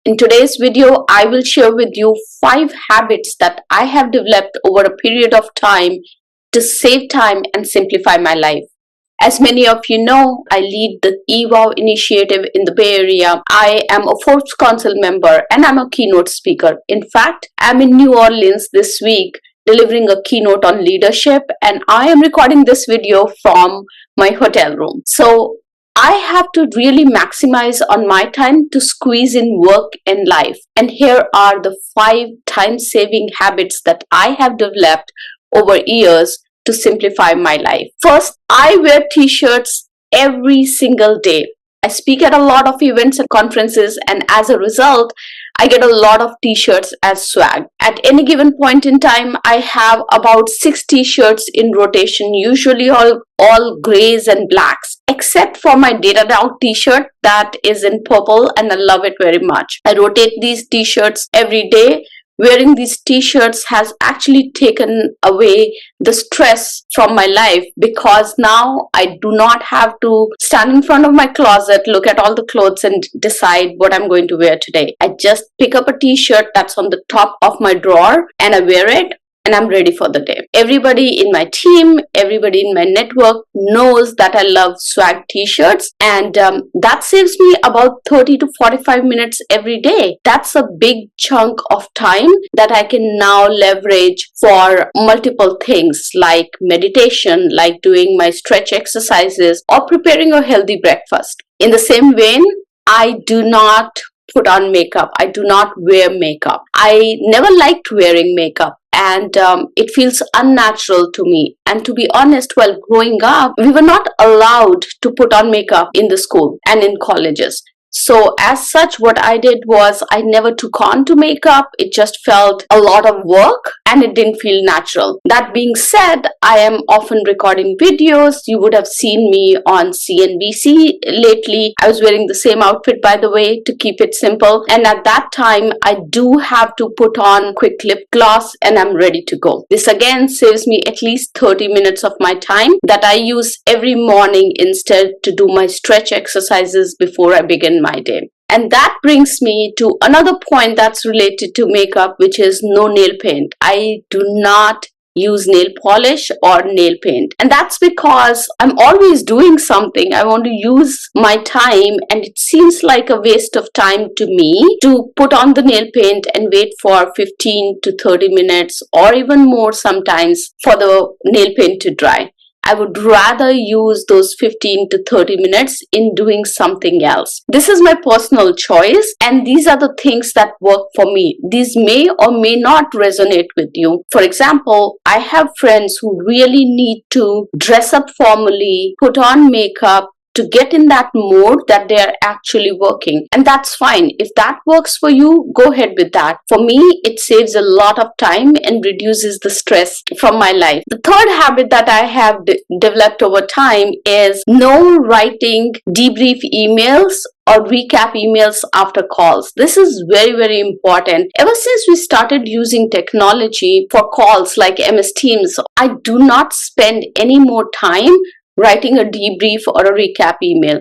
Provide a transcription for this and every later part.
In today's video, I will share with you 5 habits that I have developed over a period of time to save time and simplify my life. As many of you know, I lead the eWow initiative in the Bay Area. I am a Forbes Council member and I'm a keynote speaker. In fact, I'm in New Orleans this week delivering a keynote on leadership, and I am recording this video from my hotel room. So I have to really maximize on my time to squeeze in work and life. And here are the 5 time-saving habits that I have developed over years to simplify my life. First, I wear t-shirts every single day. I speak at a lot of events and conferences, and as a result, I get a lot of t-shirts as swag. At any given point in time, I have about 6 t-shirts in rotation, usually all grays and blacks, except for my Data Dog t-shirt that is in purple, and I love it very much. I rotate these t-shirts every day. Wearing these t-shirts has actually taken away the stress from my life, because now I do not have to stand in front of my closet, look at all the clothes and decide what I'm going to wear today. I just pick up a t-shirt that's on the top of my drawer and I wear it, and I'm ready for the day. Everybody in my team, everybody in my network knows that I love swag t-shirts, and that saves me about 30 to 45 minutes every day. That's a big chunk of time that I can now leverage for multiple things like meditation, like doing my stretch exercises, or preparing a healthy breakfast. In the same vein, I do not put on makeup. I do not wear makeup. I never liked wearing makeup, and it feels unnatural to me. And to be honest, while growing up, we were not allowed to put on makeup in the school and in colleges. So as such, what I did was I never took on to makeup. It just felt a lot of work and it didn't feel natural. That being said, I am often recording videos. You would have seen me on CNBC lately. I was wearing the same outfit, by the way, to keep it simple. And at that time, I do have to put on quick lip gloss and I'm ready to go. This again saves me at least 30 minutes of my time that I use every morning instead to do my stretch exercises before I begin my day. And that brings me to another point that's related to makeup, which is no nail paint. I do not use nail polish or nail paint, and that's because I'm always doing something. I want to use my time, and it seems like a waste of time to me to put on the nail paint and wait for 15 to 30 minutes or even more sometimes for the nail paint to dry. I would rather use those 15 to 30 minutes in doing something else. This is my personal choice, and these are the things that work for me. These may or may not resonate with you. For example, I have friends who really need to dress up formally, put on makeup, to get in that mode that they are actually working. And that's fine. If that works for you, go ahead with that. For me, it saves a lot of time and reduces the stress from my life. The third habit that I have developed over time is no writing debrief emails or recap emails after calls. This is very, very important. Ever since we started using technology for calls like MS Teams, I do not spend any more time writing a debrief or a recap email.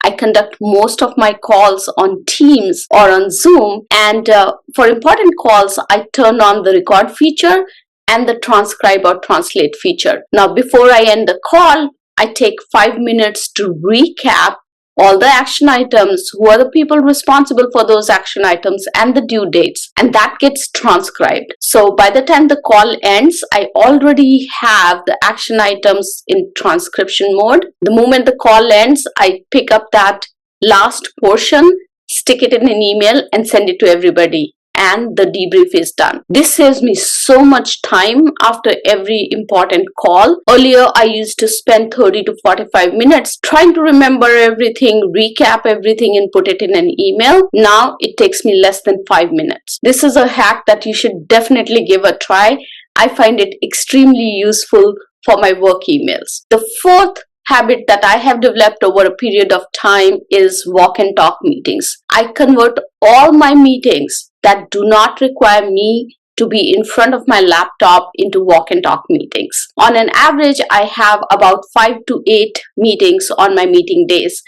I conduct most of my calls on Teams or on Zoom, and for important calls, I turn on the record feature and the transcribe or translate feature. Now, before I end the call, I take 5 minutes to recap all the action items, who are the people responsible for those action items, and the due dates, and that gets transcribed. So by the time the call ends, I already have the action items in transcription mode. The moment the call ends, I pick up that last portion, stick it in an email, and send it to everybody, and the debrief is done. This saves me so much time after every important call. Earlier, I used to spend 30 to 45 minutes trying to remember everything, recap everything, and put it in an email. Now, it takes me less than 5 minutes. This is a hack that you should definitely give a try. I find it extremely useful for my work emails. The fourth habit that I have developed over a period of time is walk and talk meetings. I convert all my meetings that do not require me to be in front of my laptop into walk and talk meetings. On an average, I have about 5 to 8 meetings on my meeting days.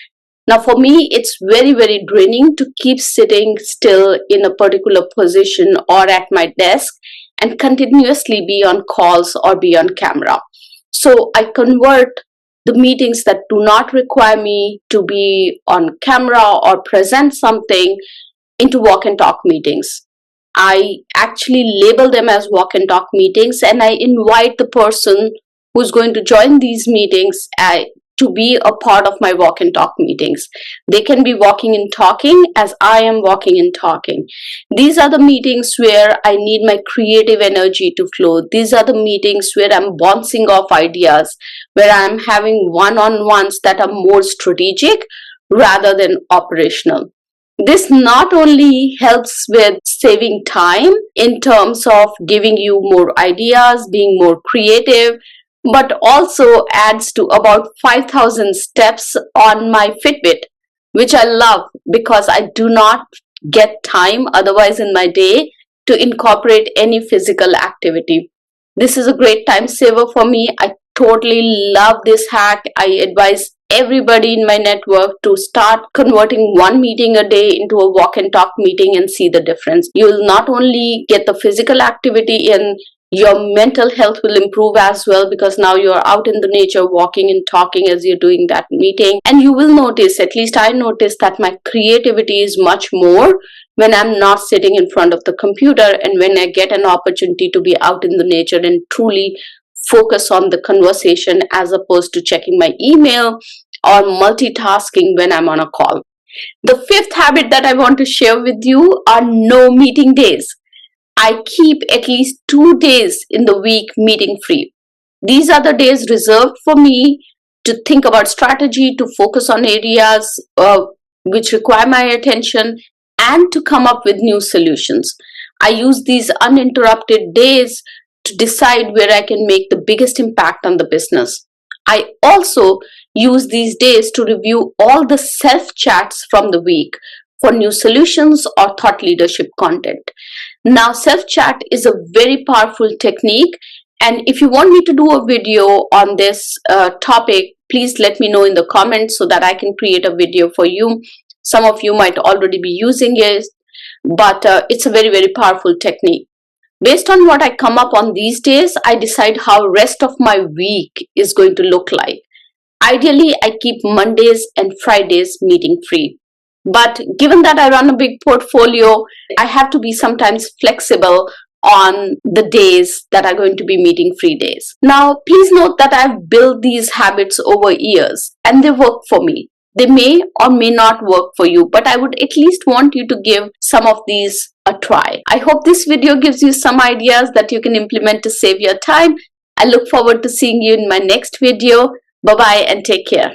Now, for me, it's very, very draining to keep sitting still in a particular position or at my desk and continuously be on calls or be on camera. So I convert the meetings that do not require me to be on camera or present something into walk and talk meetings. I actually label them as walk and talk meetings, and I invite the person who's going to join these meetings to be a part of my walk and talk meetings. They can be walking and talking as I am walking and talking. These are the meetings where I need my creative energy to flow. These are the meetings where I'm bouncing off ideas, where I'm having one-on-ones that are more strategic rather than operational. This not only helps with saving time in terms of giving you more ideas, being more creative, but also adds to about 5,000 steps on my Fitbit, which I love because I do not get time otherwise in my day to incorporate any physical activity. This is a great time saver for me. I totally love this hack. I advise everybody in my network to start converting one meeting a day into a walk and talk meeting and see the difference. You will not only get the physical activity in, your mental health will improve as well, because now you're out in the nature walking and talking as you're doing that meeting. And you will notice, at least I notice, that my creativity is much more when I'm not sitting in front of the computer and when I get an opportunity to be out in the nature and truly focus on the conversation as opposed to checking my email or multitasking when I'm on a call. The fifth habit that I want to share with you are no meeting days. I keep at least 2 days in the week meeting free. These are the days reserved for me to think about strategy, to focus on areas which require my attention, and to come up with new solutions. I use these uninterrupted days to decide where I can make the biggest impact on the business. I also use these days to review all the self chats from the week for new solutions or thought leadership content. Now, self chat is a very powerful technique, and if you want me to do a video on this topic, please let me know in the comments so that I can create a video for you. Some of you might already be using it, but it's a very, very powerful technique. Based on what I come up on these days, I decide how rest of my week is going to look like. Ideally, I keep Mondays and Fridays meeting free. But given that I run a big portfolio, I have to be sometimes flexible on the days that are going to be meeting free days. Now, please note that I've built these habits over years and they work for me. They may or may not work for you, but I would at least want you to give some of these a try. I hope this video gives you some ideas that you can implement to save your time. I look forward to seeing you in my next video. Bye-bye and take care.